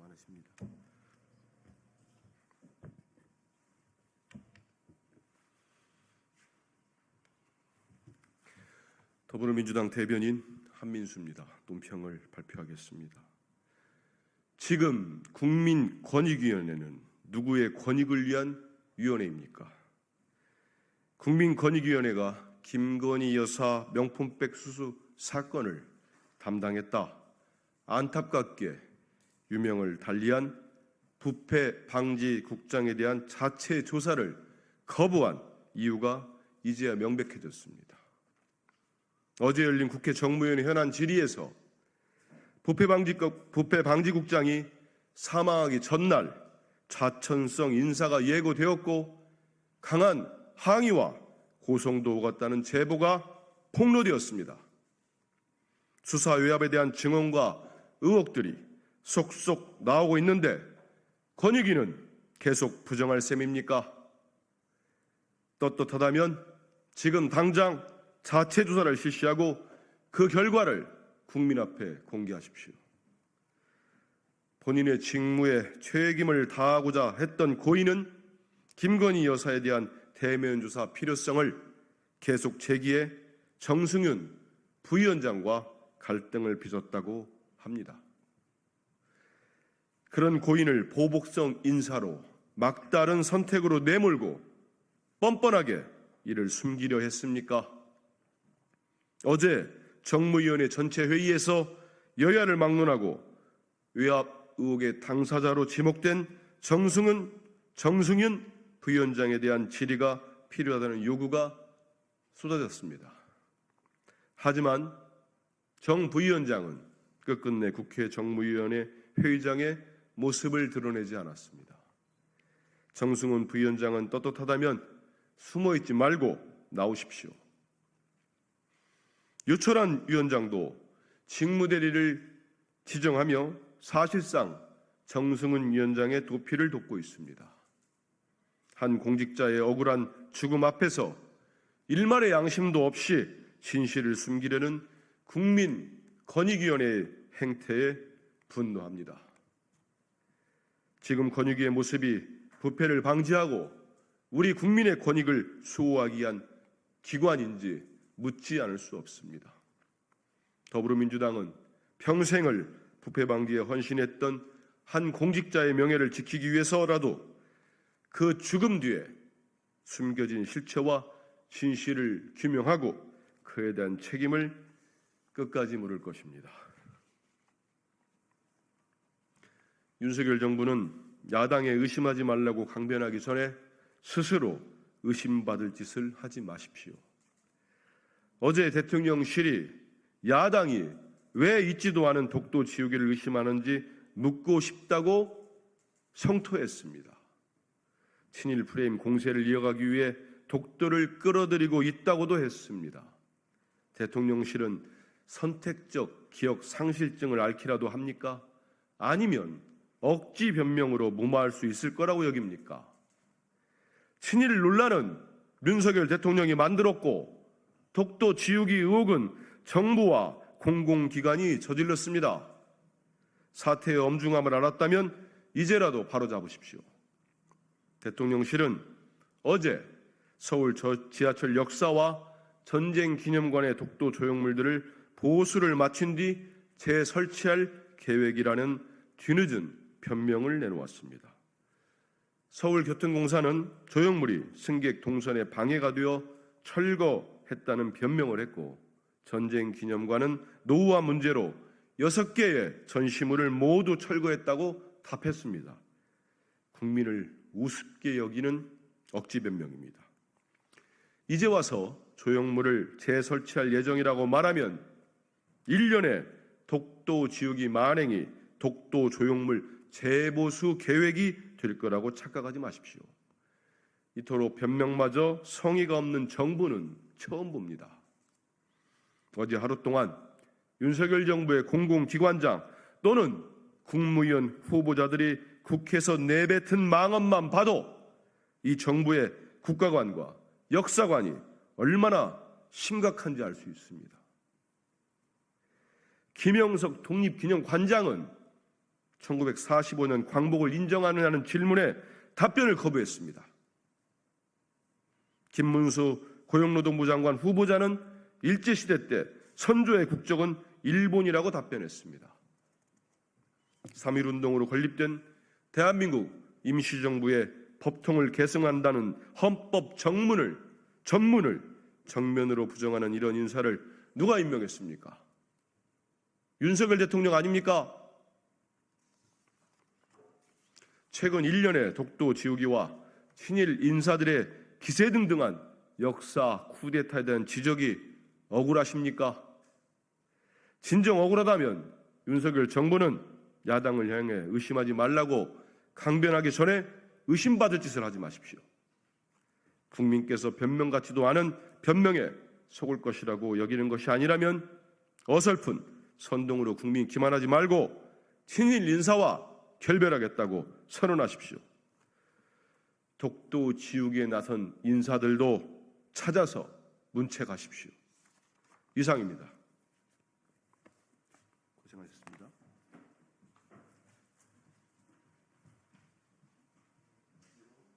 많으십니다. 더불어민주당 대변인 한민수입니다. 논평을 발표하겠습니다. 지금 국민권익위원회는 누구의 권익을 위한 위원회입니까? 국민권익위원회가 김건희 여사 명품백 수수 사건을 담당했다. 안타깝게 유명을 달리한 부패방지국장에 대한 자체 조사를 거부한 이유가 이제야 명백해졌습니다. 어제 열린 국회 정무위원회 현안 질의에서 부패방지국장이 사망하기 전날 좌천성 인사가 예고되었고 강한 항의와 고성도 오갔다는 제보가 폭로되었습니다. 수사 외압에 대한 증언과 의혹들이 속속 나오고 있는데 권익위는 계속 부정할 셈입니까? 떳떳하다면 지금 당장 자체 조사를 실시하고 그 결과를 국민 앞에 공개하십시오. 본인의 직무에 최애김을 다하고자 했던 고인은 김건희 여사에 대한 대면 조사 필요성을 계속 제기해 정승윤 부위원장과 갈등을 빚었다고 합니다. 그런 고인을 보복성 인사로 막다른 선택으로 내몰고 뻔뻔하게 이를 숨기려 했습니까? 어제 정무위원회 전체 회의에서 여야를 막론하고 외압 의혹의 당사자로 지목된 정승윤 부위원장에 대한 질의가 필요하다는 요구가 쏟아졌습니다. 하지만 정 부위원장은 끝끝내 국회 정무위원회 회의장에 모습을 드러내지 않았습니다. 정승훈 부위원장은 떳떳하다면 숨어있지 말고 나오십시오. 유철한 위원장도 직무대리를 지정하며 사실상 정승훈 위원장의 도피를 돕고 있습니다. 한 공직자의 억울한 죽음 앞에서 일말의 양심도 없이 진실을 숨기려는 국민권익위원회의 행태에 분노합니다. 지금 권익위의 모습이 부패를 방지하고 우리 국민의 권익을 수호하기 위한 기관인지 묻지 않을 수 없습니다. 더불어민주당은 평생을 부패 방지에 헌신했던 한 공직자의 명예를 지키기 위해서라도 그 죽음 뒤에 숨겨진 실체와 진실을 규명하고 그에 대한 책임을 끝까지 물을 것입니다. 윤석열 정부는 야당에 의심하지 말라고 강변하기 전에 스스로 의심받을 짓을 하지 마십시오. 어제 대통령실이 야당이 왜 있지도 않은 독도 지우개를 의심하는지 묻고 싶다고 성토했습니다. 친일 프레임 공세를 이어가기 위해 독도를 끌어들이고 있다고도 했습니다. 대통령실은 선택적 기억 상실증을 앓기라도 합니까? 아니면 억지 변명으로 무마할 수 있을 거라고 여깁니까? 친일 논란은 윤석열 대통령이 만들었고 독도 지우기 의혹은 정부와 공공기관이 저질렀습니다. 사태의 엄중함을 알았다면 이제라도 바로잡으십시오. 대통령실은 어제 서울 지하철 역사와 전쟁기념관의 독도 조형물들을 보수를 마친 뒤 재설치할 계획이라는 뒤늦은 변명을 내놓았습니다. 서울교통공사는 조형물이 승객 동선에 방해가 되어 철거했다는 변명을 했고 전쟁기념관은 노후화 문제로 6개의 전시물을 모두 철거했다고 답했습니다. 국민을 우습게 여기는 억지 변명입니다. 이제 와서 조형물을 재설치할 예정이라고 말하면 1년의 독도 지우기 만행이 독도 조형물 재보수 계획이 될 거라고 착각하지 마십시오. 이토록 변명마저 성의가 없는 정부는 처음 봅니다. 어제 하루 동안 윤석열 정부의 공공기관장 또는 국무위원 후보자들이 국회에서 내뱉은 망언만 봐도 이 정부의 국가관과 역사관이 얼마나 심각한지 알 수 있습니다. 김영석 독립기념관장은 1945년 광복을 인정하느냐는 질문에 답변을 거부했습니다. 김문수 고용노동부 장관 후보자는 일제시대 때 선조의 국적은 일본이라고 답변했습니다. 3.1운동으로 건립된 대한민국 임시정부의 법통을 계승한다는 헌법 전문을 정면으로 부정하는 이런 인사를 누가 임명했습니까? 윤석열 대통령 아닙니까? 최근 1년의 독도 지우기와 친일 인사들의 기세등등한 역사 쿠데타에 대한 지적이 억울하십니까? 진정 억울하다면 윤석열 정부는 야당을 향해 의심하지 말라고 강변하기 전에 의심받을 짓을 하지 마십시오. 국민께서 변명 같지도 않은 변명에 속을 것이라고 여기는 것이 아니라면 어설픈 선동으로 국민 기만하지 말고 친일 인사와 결별하겠다고 선언하십시오. 독도 지우기에 나선 인사들도 찾아서 문책하십시오. 이상입니다. 고생하셨습니다.